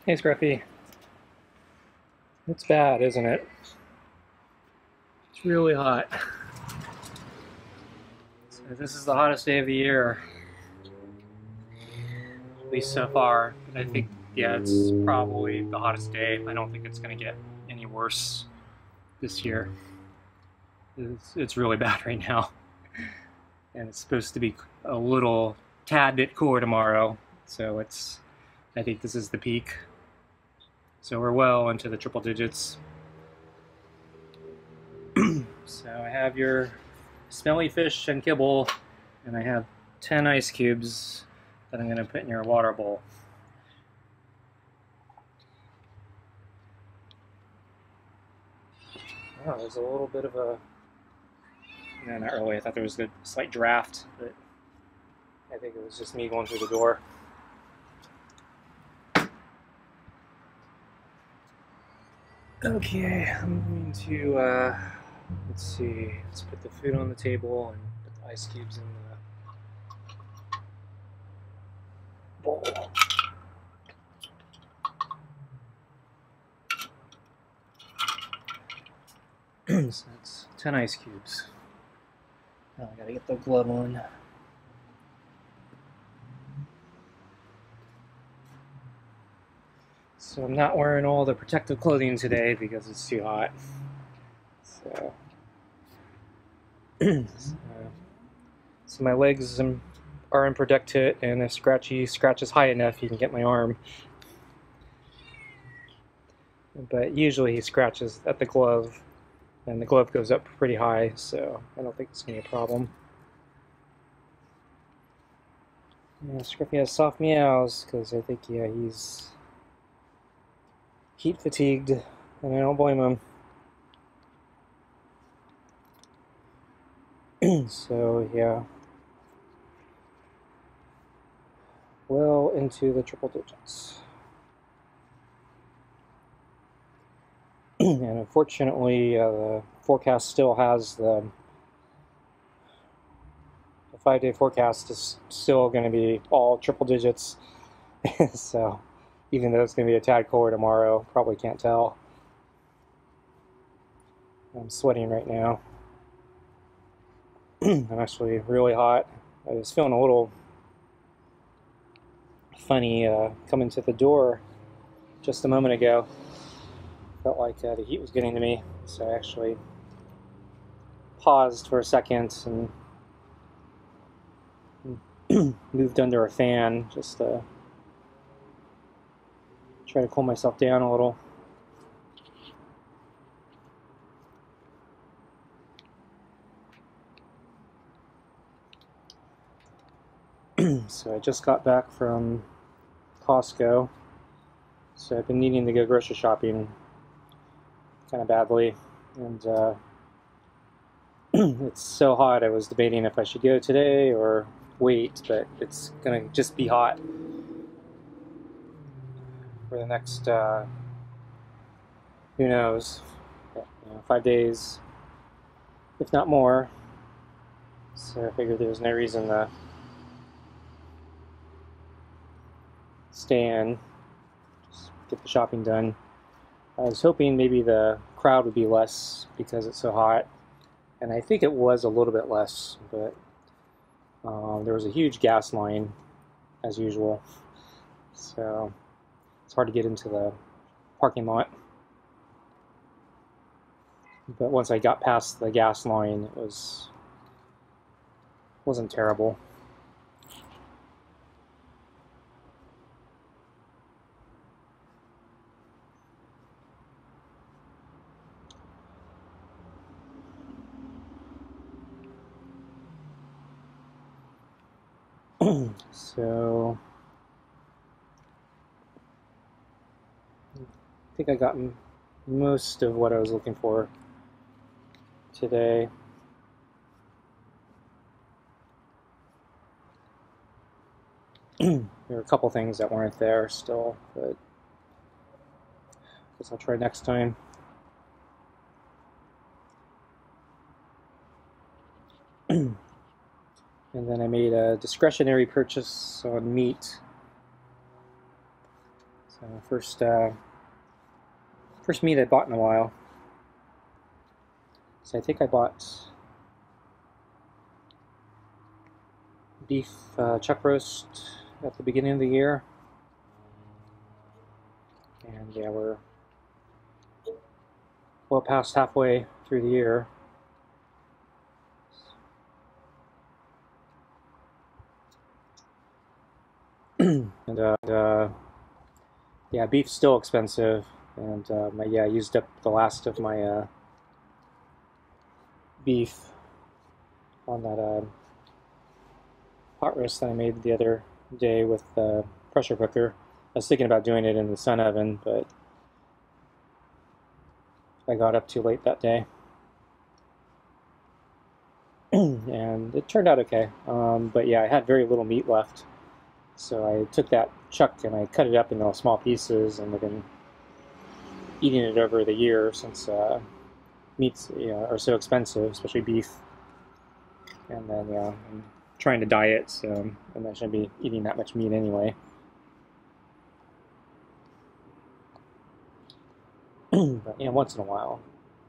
Hey, Scruffy. It's bad, isn't it? It's really hot. So this is the hottest day of the year, at least so far. But I think, yeah, it's probably the hottest day. I don't think it's going to get any worse this year. It's really bad right now. And it's supposed to be a little tad bit cooler tomorrow. So I think this is the peak. So we're well into the triple digits. So I have your smelly fish and kibble, and I have 10 ice cubes that I'm going to put in your water bowl. Oh, there's a little bit of a... No, not really. I thought there was a slight draft, but I think it was just me going through the door. Okay, I'm going to, let's see, let's put the food on the table and put the ice cubes in the bowl. So that's 10 ice cubes. Now I gotta get the glove on. So I'm not wearing all the protective clothing today because it's too hot. So, so my legs are unprotected, and if Scratchy scratches high enough, he can get my arm. But usually he scratches at the glove, and the glove goes up pretty high, so I don't think it's going to be a problem. Yeah, Scruffy has soft meows, because I think, yeah, he's heat fatigued, and I don't blame him. So, yeah. Well into the triple digits. And unfortunately, the forecast still has the 5-day forecast is still going to be all triple digits. So, even though it's going to be a tad cooler tomorrow, probably can't tell. I'm sweating right now. I'm actually really hot. I was feeling a little funny coming to the door just a moment ago. Felt like the heat was getting to me, so I actually paused for a second and moved under a fan just to try to cool myself down a little. So I just got back from Costco, so I've been needing to go grocery shopping kind of badly, and it's so hot I was debating if I should go today or wait, but it's gonna just be hot for the next who knows, 5 days, if not more. So I figured there was no reason to stay in, just get the shopping done. I was hoping maybe the crowd would be less because it's so hot, and I think it was a little bit less, but there was a huge gas line as usual, so it's hard to get into the parking lot. But once I got past the gas line, it wasn't terrible. So I think I got most of what I was looking for today. There were a couple things that weren't there still, but I guess I'll try next time. And then I made a discretionary purchase on meat. So first meat I bought in a while. So I think I bought beef chuck roast at the beginning of the year, and yeah, we're well past halfway through the year. And yeah, beef's still expensive, and I used up the last of my beef on that pot roast that I made the other day with the pressure cooker. I was thinking about doing it in the sun oven, but I got up too late that day. And it turned out okay. But yeah, I had very little meat left. So I took that chuck and I cut it up into small pieces, and I've been eating it over the year since meats are so expensive, especially beef. And then I'm trying to diet, so I'm not going to be eating that much meat anyway. But yeah, once in a while,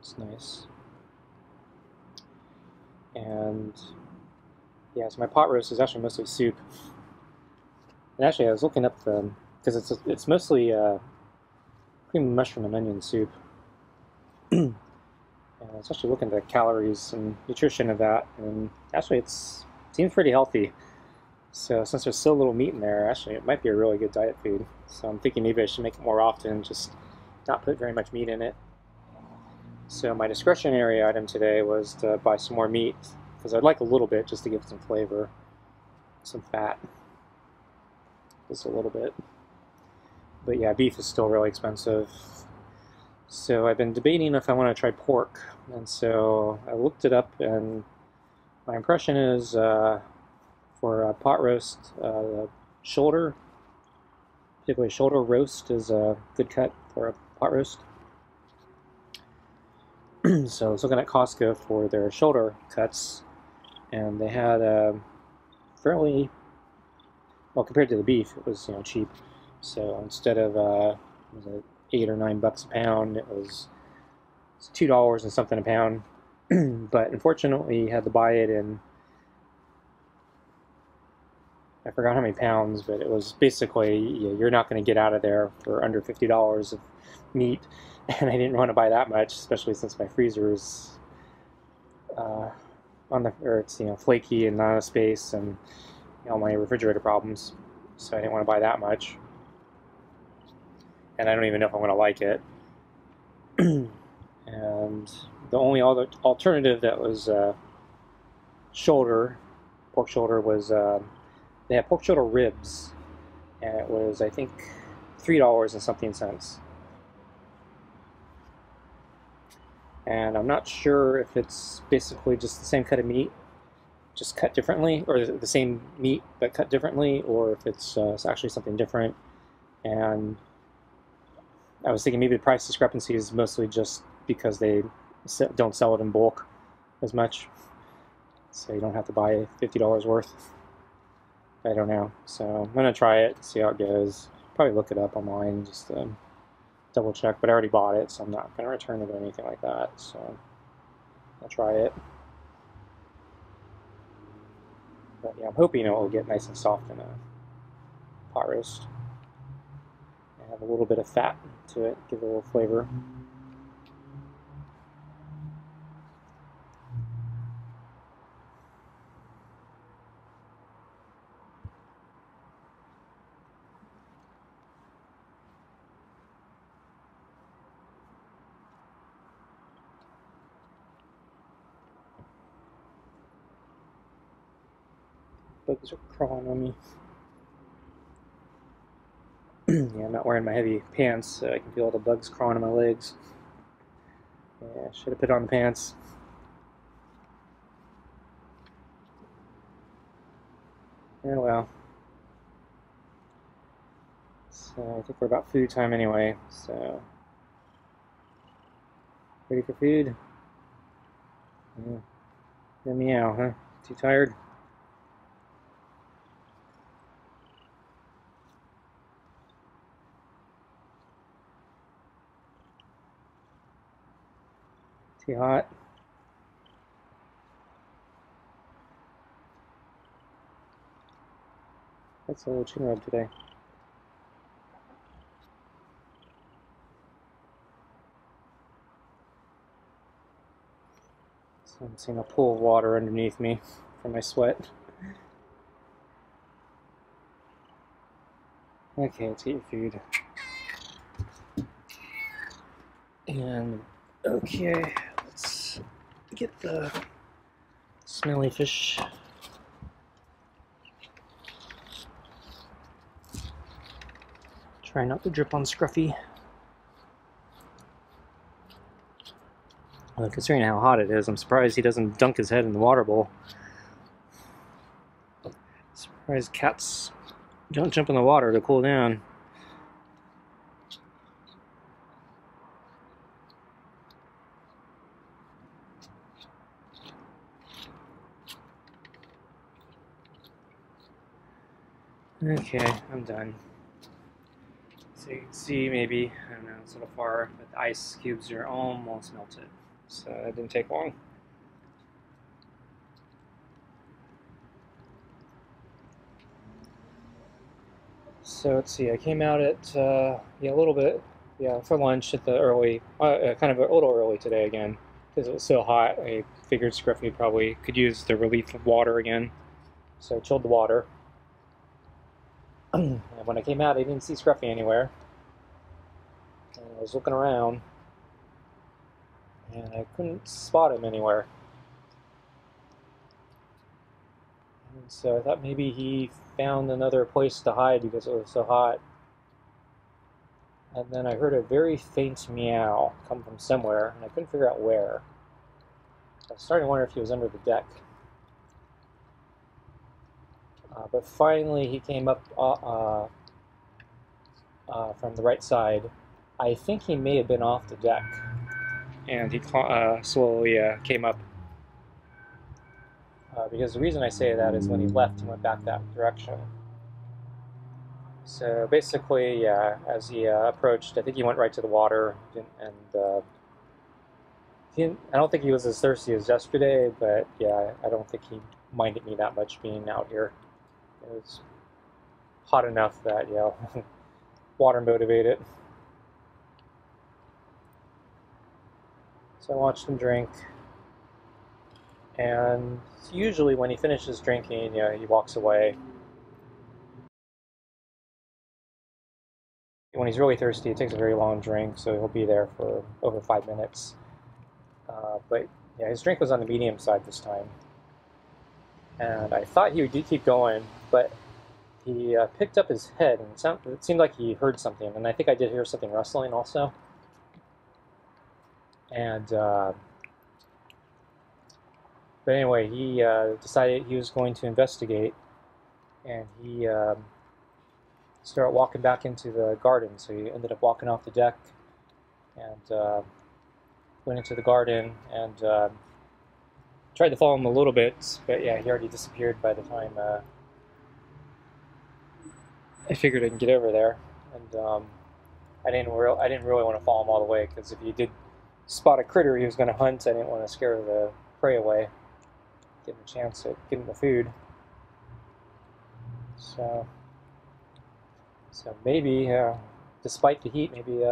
it's nice. And yeah, so my pot roast is actually mostly soup. And actually, I was looking up because it's mostly cream mushroom and onion soup. And I was actually looking at the calories and nutrition of that, and actually it seems pretty healthy. So since there's so little meat in there, actually it might be a really good diet food. So I'm thinking maybe I should make it more often, just not put very much meat in it. So my discretionary item today was to buy some more meat, because I'd like a little bit just to give it some flavor, some fat, just a little bit. But yeah, beef is still really expensive. So I've been debating if I want to try pork, and so I looked it up, and my impression is for a pot roast, shoulder, particularly shoulder roast, is a good cut for a pot roast. So I was looking at Costco for their shoulder cuts, and they had fairly, well, compared to the beef, it was cheap. So instead of was it $8 or $9 a pound, it was $2 and something a pound. But unfortunately, you had to buy it in, I forgot how many pounds, but it was basically, you're not going to get out of there for under $50 of meat. And I didn't want to buy that much, especially since my freezer is it's flaky and not enough space, and all my refrigerator problems. So I didn't want to buy that much, and I don't even know if I'm going to like it. And the only other alternative that was pork shoulder, was they had pork shoulder ribs, and it was, I think, $3 and something cents. And I'm not sure if it's basically just the same cut of meat, just cut differently, or the same meat but cut differently, or if it's actually something different. And I was thinking maybe the price discrepancy is mostly just because they don't sell it in bulk as much, so you don't have to buy $50 worth. I don't know. So I'm going to try it, see how it goes. Probably look it up online just to double check, but I already bought it, so I'm not going to return it or anything like that. So I'll try it. But yeah, I'm hoping it will get nice and soft in a pot roast. And have a little bit of fat to it, give it a little flavor. Bugs are crawling on me. Yeah, I'm not wearing my heavy pants, so I can feel all the bugs crawling on my legs. Yeah, should have put on the pants. Yeah, well. So I think we're about food time anyway, so. Ready for food? Yeah. Yeah, meow, huh? Too tired? Too hot. That's a little chin rub today. So I'm seeing a pool of water underneath me from my sweat. Okay, let's get your food. And okay, let's get the smelly fish. Try not to drip on Scruffy. Well, considering how hot it is, I'm surprised he doesn't dunk his head in the water bowl. Surprised cats don't jump in the water to cool down. Okay, I'm done. So you can see maybe, I don't know, it's a little far, but the ice cubes are almost melted. So it didn't take long. So let's see, I came out at, yeah, a little bit, yeah, for lunch at the early, kind of a little early today again, because it was so hot. I figured Scruffy probably could use the relief of water again. So I chilled the water. And when I came out, I didn't see Scruffy anywhere. And I was looking around, and I couldn't spot him anywhere. And so I thought maybe he found another place to hide because it was so hot. And then I heard a very faint meow come from somewhere, and I couldn't figure out where. I was starting to wonder if he was under the deck. But finally he came up from the right side. I think he may have been off the deck. And he slowly came up. Because the reason I say that is when he left, he went back that direction. So basically, yeah, as he approached, I think he went right to the water, and I don't think he was as thirsty as yesterday, but yeah, I don't think he minded me that much being out here. It was hot enough that, yeah, water motivated. So I watched him drink, and usually when he finishes drinking, yeah, he walks away. When he's really thirsty, it takes a very long drink, so he'll be there for over 5 minutes. But yeah, his drink was on the medium side this time. And I thought he would keep going, but he picked up his head, and it seemed like he heard something. And I think I did hear something rustling also. And but anyway, he decided he was going to investigate, and he started walking back into the garden. So he ended up walking off the deck and went into the garden and tried to follow him a little bit, but yeah, he already disappeared by the time I figured I can get over there. And I didn't really want to follow him all the way, because if he did spot a critter he was going to hunt, I didn't want to scare the prey away, give him a chance at getting the food. So maybe, despite the heat, maybe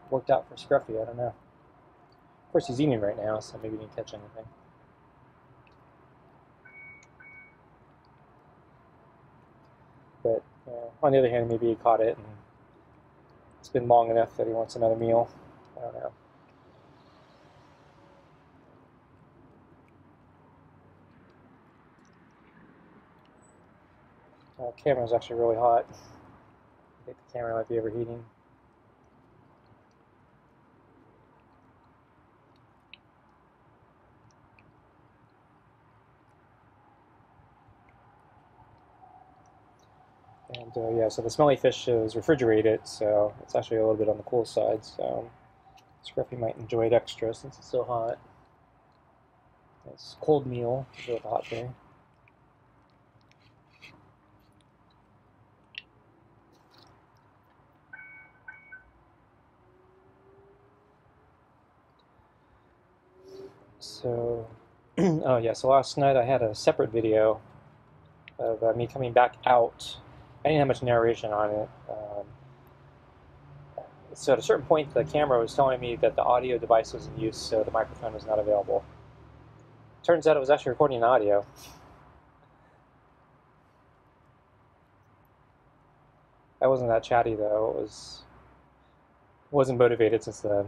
worked out for Scruffy. I don't know. Of course, he's eating right now, so maybe he didn't catch anything. But on the other hand, maybe he caught it, and it's been long enough that he wants another meal. I don't know. The camera's actually really hot. I think the camera might be overheating. And yeah, so the smelly fish is refrigerated, so it's actually a little bit on the cool side, so Scruffy might enjoy it extra since it's so hot. It's a cold meal to go with a hot day. So, oh yeah, so last night I had a separate video of me coming back out. I didn't have much narration on it. So at a certain point, the camera was telling me that the audio device was in use, so the microphone was not available. Turns out it was actually recording audio. I wasn't that chatty though. Wasn't motivated since the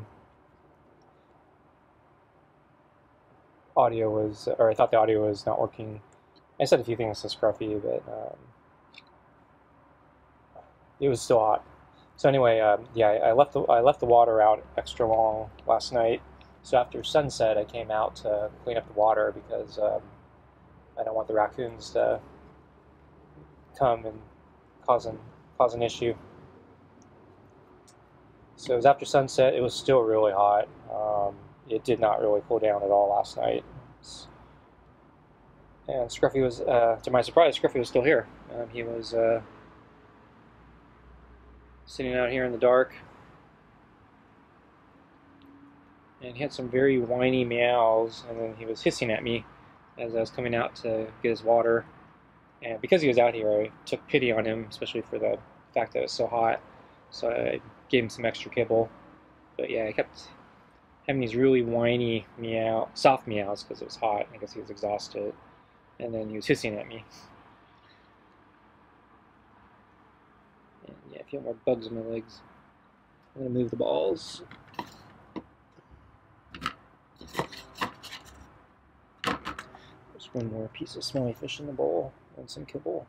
audio was, or I thought the audio was not working. I said a few things to Scruffy, but it was still hot. So anyway, yeah, I left the water out extra long last night. So after sunset, I came out to clean up the water because I don't want the raccoons to come and cause an issue. So it was after sunset. It was still really hot. It did not really cool down at all last night. And Scruffy was, to my surprise, Scruffy was still here. He was sitting out here in the dark. And he had some very whiny meows, and then he was hissing at me as I was coming out to get his water. And because he was out here, I took pity on him, especially for the fact that it was so hot. So I gave him some extra kibble. But yeah, I kept having these really whiny soft meows because it was hot. I guess he was exhausted. And then he was hissing at me. And yeah, I feel more bugs in my legs. I'm going to move the balls. There's one more piece of smelly fish in the bowl and some kibble.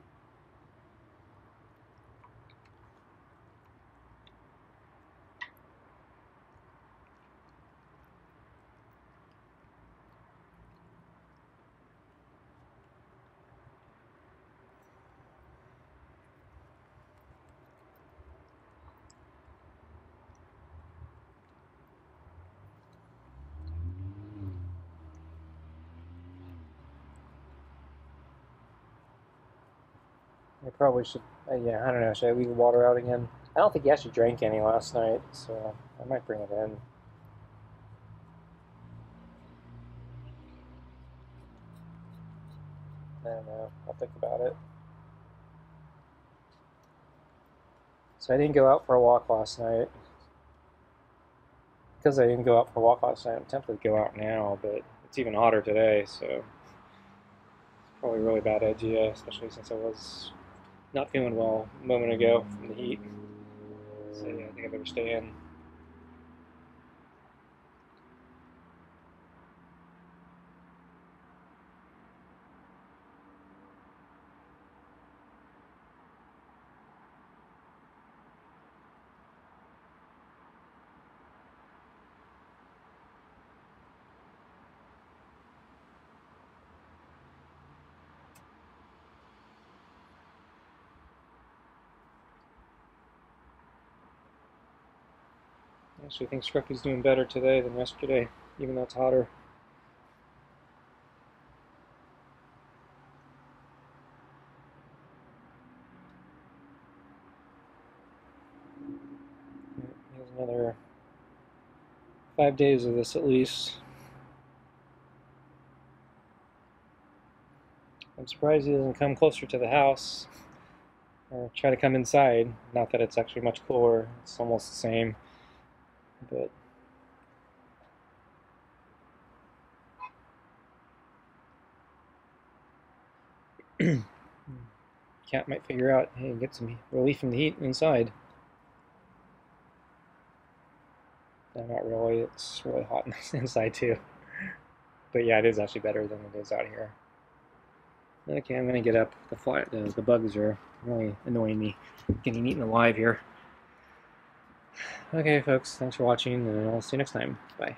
I probably should, yeah, I don't know, should I leave the water out again? I don't think he actually drank any last night, so I might bring it in. I don't know, I'll think about it. So I didn't go out for a walk last night. Because I didn't go out for a walk last night, I'm tempted to go out now, but it's even hotter today, so it's probably a really bad idea, especially since I was not feeling well a moment ago from the heat. So yeah, I think I better stay in. I actually think Scruffy's doing better today than yesterday, even though it's hotter. He has another 5 days of this at least. I'm surprised he doesn't come closer to the house or try to come inside. Not that it's actually much cooler, it's almost the same, but cat might figure out, hey, get some relief from the heat inside. No, not really. It's really hot inside too. But yeah, it is actually better than it is out here. Okay, I'm gonna get up. The bugs are really annoying me, getting eaten alive here. Okay, folks, thanks for watching, and I'll see you next time. Bye.